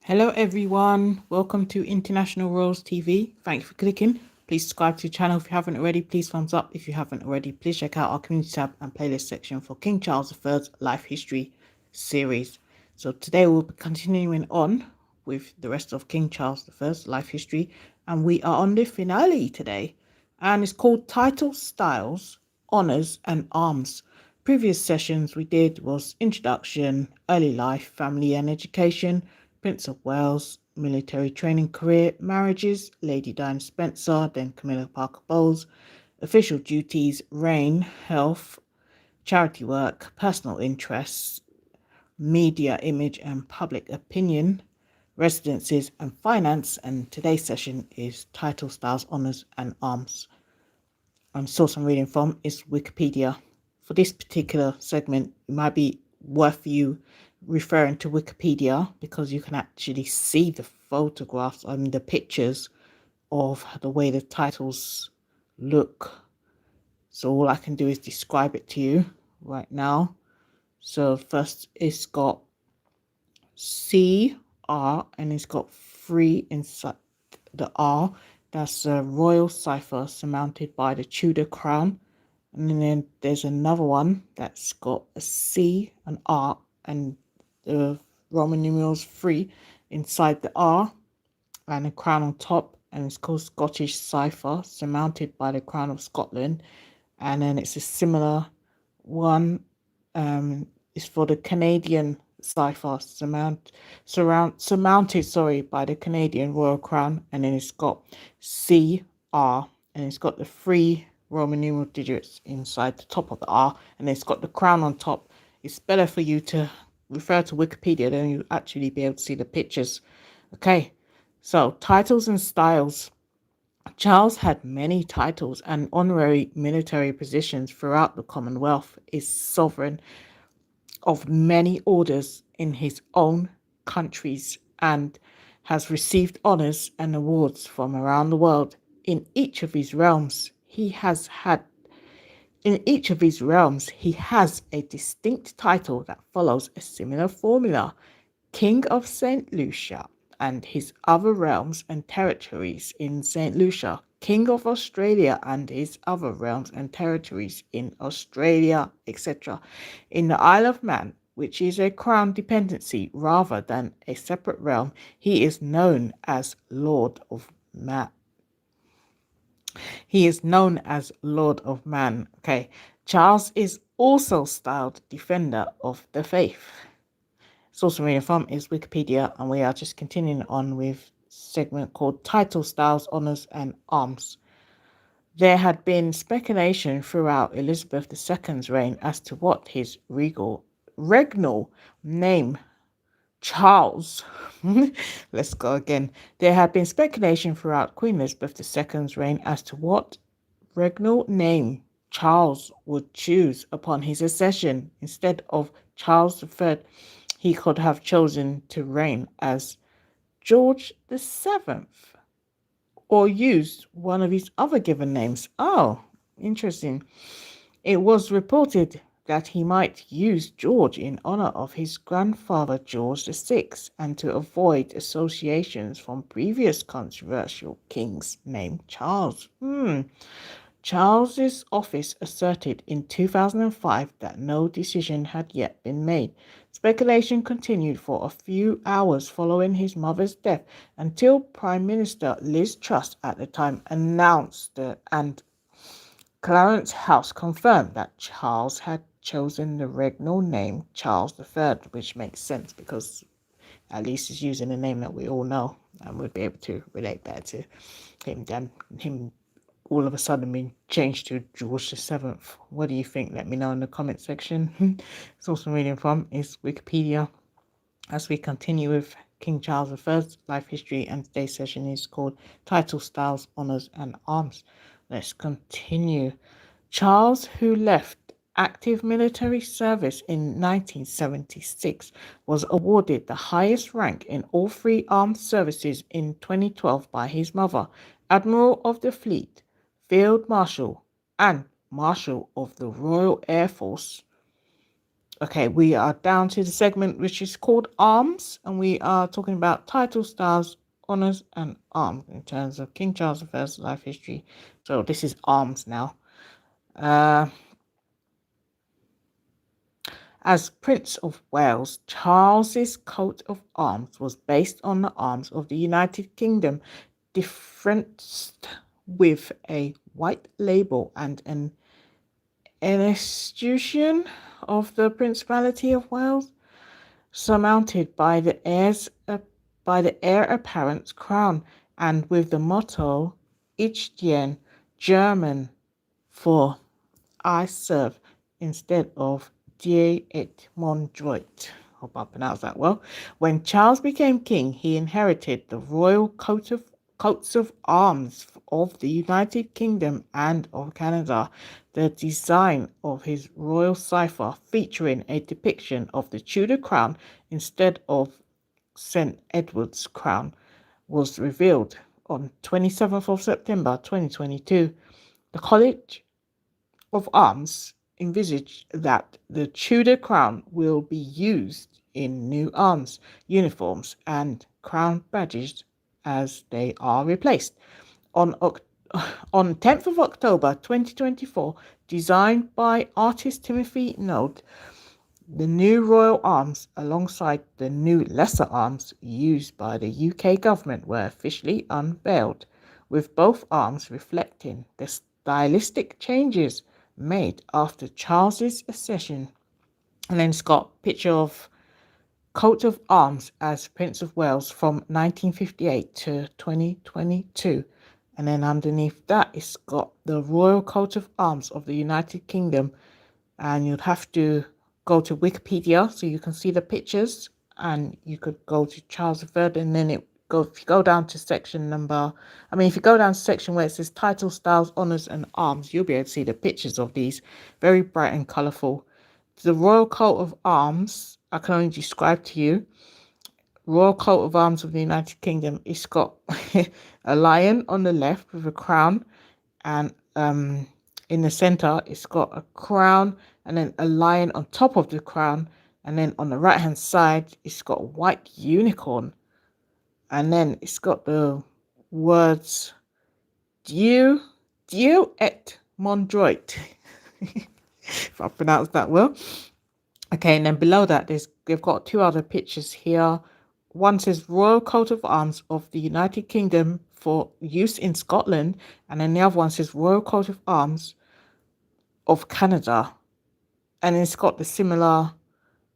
Hello everyone, welcome to International Royals TV. Thanks for clicking. Please subscribe to the channel if you haven't already. Please thumbs up if you haven't already. Please check out our community tab and playlist section for King Charles III's Life History series. So today we'll be continuing on with the rest of King Charles I's life history, and we are on the finale today, and it's called Title, Styles, Honours and Arms. Previous sessions we did was introduction, early life, family and education, Prince of Wales, military training career, marriages, Lady Diana Spencer, then Camilla Parker Bowles, official duties, reign, health, charity work, personal interests, media image and public opinion, residences and finance. And today's session is title, styles, honours and arms. Source I'm reading from is Wikipedia. For this particular segment, it might be worth you referring to Wikipedia because you can actually see the photographs and the pictures of the way the titles look. So all I can do is describe it to you right now. So first it's got CR and it's got 3 inside the R. That's a royal cipher surmounted by the Tudor crown. And then there's another one that's got a C, an R, and the Roman numerals 3 inside the R, and a crown on top, and it's called Scottish cipher, surmounted by the crown of Scotland. And then it's a similar one, it's for the Canadian cipher, surmounted by the Canadian royal crown, and then it's got CR, and it's got the 3 Roman numeral digits inside the top of the R, and it's got the crown on top. It's better for you to refer to Wikipedia, then you actually be able to see the pictures. Okay, so titles and styles. Charles had many titles and honorary military positions throughout the Commonwealth, is sovereign of many orders in his own countries, and has received honours and awards from around the world. In each of his realms, he has a distinct title that follows a similar formula: King of St. Lucia and his other realms and territories in St. Lucia, King of Australia and his other realms and territories in Australia, etc. In the Isle of Man, which is a crown dependency rather than a separate realm, he is known as Lord of Man. Okay, Charles is also styled Defender of the Faith. Source I'm reading from is Wikipedia, and we are just continuing on with segment called Title, Styles, Honours and Arms. There had been speculation throughout Elizabeth II's reign as to what his regnal name, Charles. Let's go again. There had been speculation throughout Queen Elizabeth II's reign as to what regnal name Charles would choose upon his accession. Instead of Charles III, he could have chosen to reign as George VII or used one of his other given names. Oh, interesting. It was reported that he might use George in honor of his grandfather George VI and to avoid associations from previous controversial kings named Charles. Charles's office asserted in 2005 that no decision had yet been made. Speculation continued for a few hours following his mother's death until Prime Minister Liz Truss at the time announced and Clarence House confirmed that Charles had chosen the regnal name Charles III, which makes sense because at least he's using a name that we all know and would be able to relate better to him than him all of a sudden being changed to George VII. What do you think? Let me know in the comment section. Source I'm reading from is Wikipedia. As we continue with King Charles I's life history, and today's session is called Title, Styles, Honours and Arms. Let's continue. Charles, who left active military service in 1976, was awarded the highest rank in all 3 armed services in 2012 by his mother, Admiral of the Fleet, Field Marshal, and Marshal of the Royal Air Force. Okay, we are down to the segment which is called Arms, and we are talking about title, stars, honours, and arms in terms of King Charles I's life history. So this is Arms now. As Prince of Wales, Charles's coat of arms was based on the arms of the United Kingdom, differenced with a white label and an escutcheon of the Principality of Wales, surmounted by the heir apparent's crown, and with the motto Ich dien German, for I serve, instead of Die et mon droit. Hope I pronounced that well. When Charles became king, he inherited the royal coats of arms of the United Kingdom and of Canada. The design of his royal cipher, featuring a depiction of the Tudor crown instead of St. Edward's crown, was revealed on 27th of September 2022. The College of Arms envisage that the Tudor crown will be used in new arms, uniforms, and crown badges as they are replaced. On 10th of October 2024, designed by artist Timothy Node, the new royal arms alongside the new lesser arms used by the UK government were officially unveiled, with both arms reflecting the stylistic changes made after Charles's accession. And then it's got a picture of coat of arms as Prince of Wales from 1958 to 2022. And then underneath that, it's got the royal coat of arms of the United Kingdom. And you'd have to go to Wikipedia so you can see the pictures. And you could go to Charles III, and then if you go down to section if you go down to section where it says title, styles, honours, and arms, you'll be able to see the pictures of these. Very bright and colourful. The royal coat of arms, I can only describe to you. Royal coat of arms of the United Kingdom. It's got a lion on the left with a crown, and in the center it's got a crown and then a lion on top of the crown, and then on the right hand side it's got a white unicorn, and then it's got the words Dieu et mon droit. If I pronounced that well. Okay, and then below that they've got two other pictures here. One says Royal Coat of Arms of the United Kingdom for use in Scotland, and then the other one says Royal Coat of Arms of Canada, and it's got the similar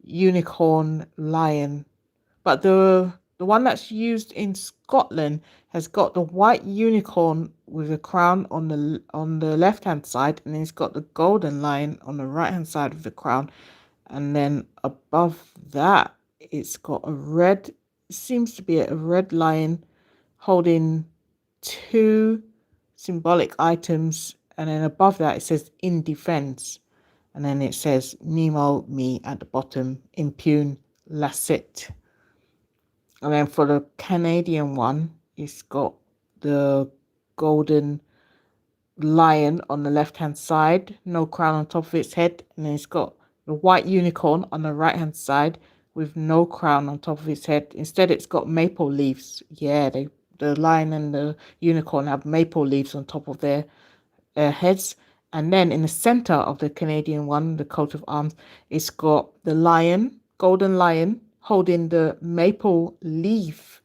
unicorn lion, but the one that's used in Scotland has got the white unicorn with a crown on the left hand side, and then it's got the golden lion on the right hand side of the crown, and then above that it's got seems to be a red lion holding two symbolic items, and then above that it says in defense, and then it says Nemo me at the bottom, impugn lascit. And then for the Canadian one, it's got the golden lion on the left hand side, no crown on top of its head, and then it's got the white unicorn on the right hand side with no crown on top of its head. Instead, it's got maple leaves. Yeah, the lion and the unicorn have maple leaves on top of their heads. And then in the center of the Canadian one, the coat of arms, it's got the lion, golden lion, holding the maple leaf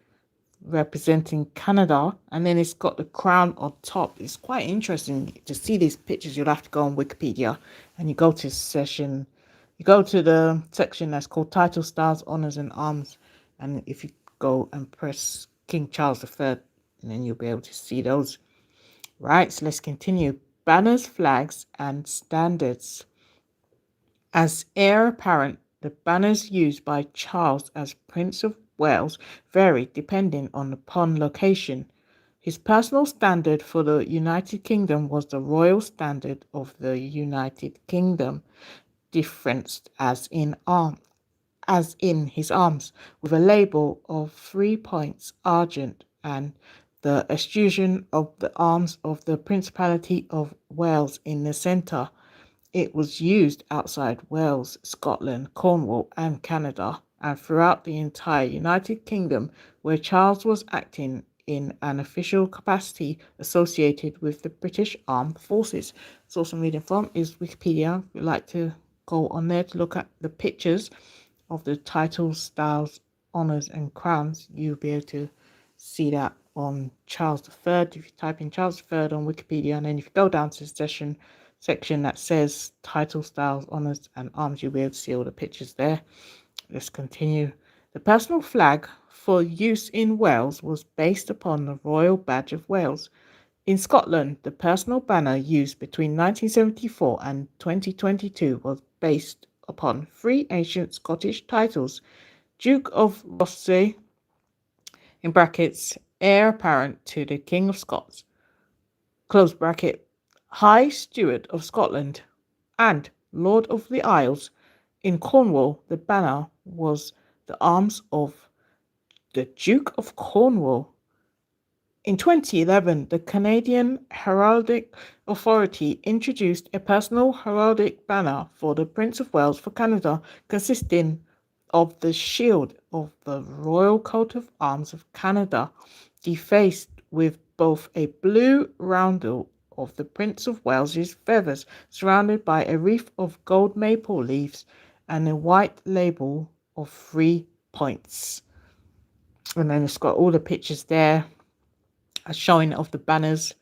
representing Canada, and then it's got the crown on top. It's quite interesting to see these pictures. You'll have to go on Wikipedia and you go to the section that's called Title, Stars, Honours and Arms, and if you go and press King Charles III, and then you'll be able to see those. Right, so let's continue. Banners, flags and standards. As heir apparent, the banners used by Charles as Prince of Wales varied depending upon location. His personal standard for the United Kingdom was the Royal Standard of the United Kingdom, differenced as in his arms, with a label of 3 points argent, and the escutcheon of the arms of the Principality of Wales in the centre. it was used outside Wales, Scotland, Cornwall, and Canada, and throughout the entire United Kingdom, where Charles was acting in an official capacity associated with the British Armed Forces. Source I'm reading from is Wikipedia. If you'd like to go on there to look at the pictures of the titles, styles, honours, and crowns, you'll be able to see that on Charles III. If you type in Charles III on Wikipedia, and then if you go down to the section that says title, styles, honours, and arms, you'll be able to see all the pictures there. Let's continue. The personal flag for use in Wales was based upon the Royal Badge of Wales. In Scotland, the personal banner used between 1974 and 2022 was based upon three ancient Scottish titles: Duke of Rothesay, in brackets, heir apparent to the King of Scots, close bracket, High Steward of Scotland, and Lord of the Isles. In Cornwall, the banner was the arms of the Duke of Cornwall. In 2011, the Canadian Heraldic Authority introduced a personal heraldic banner for the Prince of Wales for Canada, consisting of the shield of the Royal Coat of Arms of Canada, defaced with both a blue roundel of the Prince of Wales's feathers, surrounded by a wreath of gold maple leaves, and a white label of 3 points. And then it's got all the pictures there, a showing of the banners.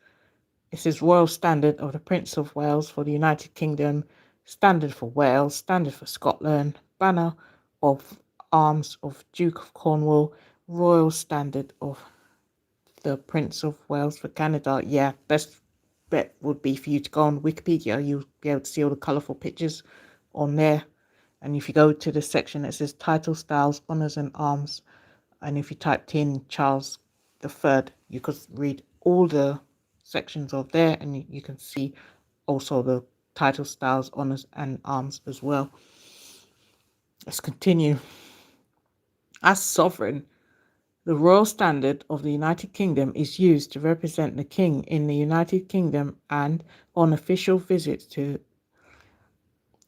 It says Royal Standard of the Prince of Wales for the United Kingdom, Standard for Wales, Standard for Scotland, Banner of Arms of Duke of Cornwall, Royal Standard of the Prince of Wales for Canada. Yeah, best bet would be for you to go on Wikipedia. You'll be able to see all the colourful pictures on there. And if you go to the section that says Title, Styles, Honours and Arms, and if you typed in Charles III, you could read all the sections of there, and you can see also the title, styles, honours and arms as well. Let's continue. As sovereign, the Royal Standard of the United Kingdom is used to represent the King in the United Kingdom and on official visits to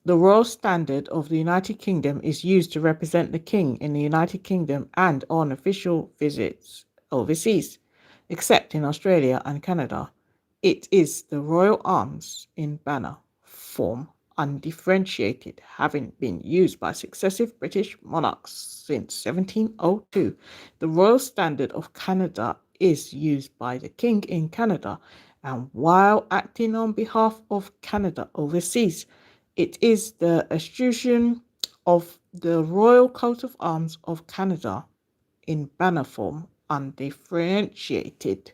The Royal Standard of the United Kingdom is used to represent the King in the United Kingdom and on official visits overseas, except in Australia and Canada. It is the royal arms in banner form, undifferentiated, having been used by successive British monarchs since 1702. The Royal Standard of Canada is used by the King in Canada, and while acting on behalf of Canada overseas, it is the escutcheon of the Royal Coat of Arms of Canada in banner form, undifferentiated.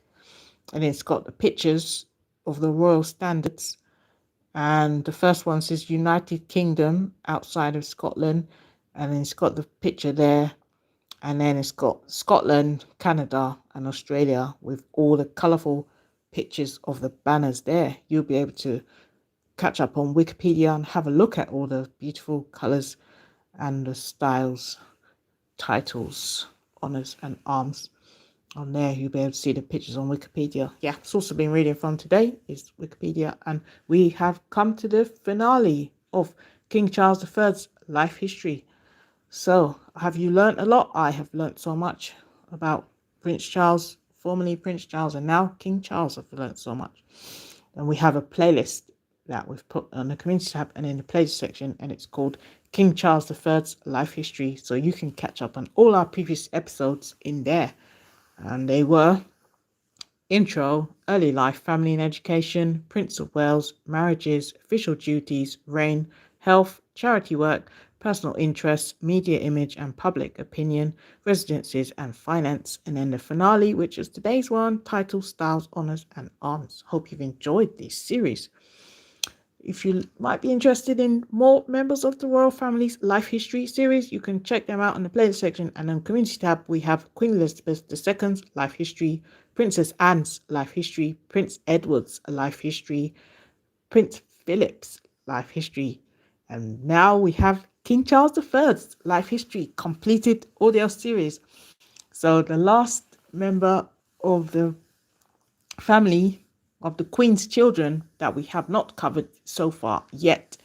And it's got the pictures of the royal standards. And the first one says United Kingdom outside of Scotland. And then it's got the picture there. And then it's got Scotland, Canada, and Australia with all the colourful pictures of the banners there. You'll be able to catch up on Wikipedia and have a look at all the beautiful colours and the styles, titles, honours and arms on there. You'll be able to see the pictures on Wikipedia. Yeah, it's also been reading from today is Wikipedia, and we have come to the finale of King Charles III's life history. So, have you learnt a lot? I have learnt so much about Prince Charles, formerly Prince Charles, and now King Charles. I've learnt so much. And we have a playlist that we've put on the community tab and in the playlist section, and it's called King Charles III's Life History. So you can catch up on all our previous episodes in there. And they were intro, early life, family and education, Prince of Wales, marriages, official duties, reign, health, charity work, personal interests, media image and public opinion, residences and finance, and then the finale, which is today's one, title, styles, honours and arms. Hope you've enjoyed this series. If you might be interested in more members of the royal family's life history series, you can check them out in the playlist section. And on the community tab, we have Queen Elizabeth II's life history, Princess Anne's life history, Prince Edward's life history, Prince Philip's life history, and now we have King Charles III's life history completed audio series. So the last member of the family of the Queen's children that we have not covered so far yet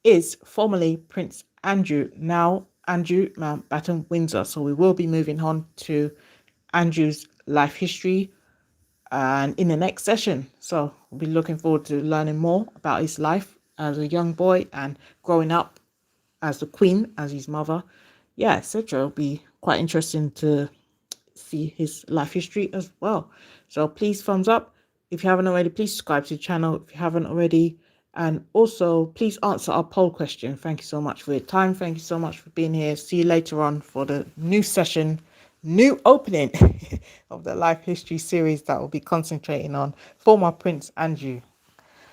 is formerly Prince Andrew, now Andrew Mountbatten Windsor. So we will be moving on to Andrew's life history and in the next session. So we'll be looking forward to learning more about his life as a young boy and growing up as the Queen, as his mother. Yeah, etc. It'll be quite interesting to see his life history as well. So please thumbs up. If you haven't already, please subscribe to the channel if you haven't already. And also, please answer our poll question. Thank you so much for your time. Thank you so much for being here. See you later on for the new session, new opening of the life history series that will be concentrating on former Prince Andrew.